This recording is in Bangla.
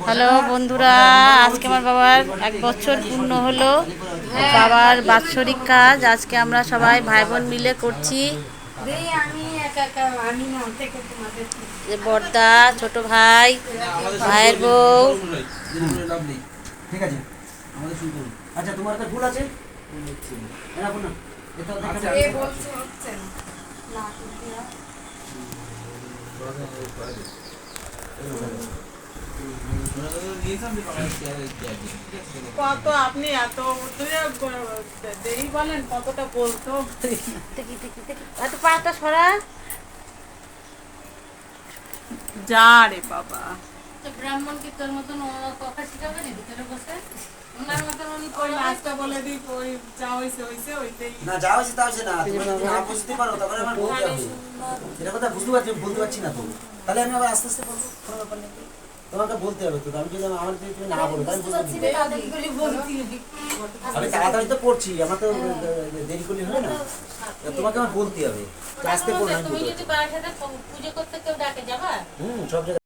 হ্যালো বন্ধুরা, আজকে আমার বাবার 1 বছর পূর্ণ হলো। বাবার বাৎসরিক কাজ আজকে আমরা সবাই ভাই বোন মিলে করছি। যে বড়দা, ছোট ভাই, ভাইয়ের বউ। ঠিক আছে, আমাদের শুরু করুন। আচ্ছা, তোমার একটা ভুল আছে, রাখো না। এটা বলছে হচ্ছে না। কত আপনি এত দেরি বলেন, কতটা বলতো এত পাটা সরা যা রে বাবা। ব্রাহ্মণ কি তোর মতন কথা শিখাবে না ভিতরে বসে? ওনার মতন উনি ওই লাস্টটা বলে দিই, ওই যা হইছে হইছে, ওইটাই না, যা হয়েছে তা হয়েছে না। তুমি যদি না বুঝতে পারো তখন আমার বলতে হবে। এটা কথা বুঝতে পারছি, বলতে পারছি না তো, তাহলে আমি আবার আস্তে আস্তে বলবো, কোনো ব্যাপার নেই। তোমাকে বলতে হবে তো, আমি যদি আমার যদি তুমি না বলো তাহলে আমি তাড়াতাড়ি তো পড়ছি, আমার তো দেরি করলে হবে না। তোমাকে আমার বলতে হবে, আস্তে পড়ো। তুমি যদি বাসাতে পুজো করতে কেউ ডাকে যাবা? সব জায়গায়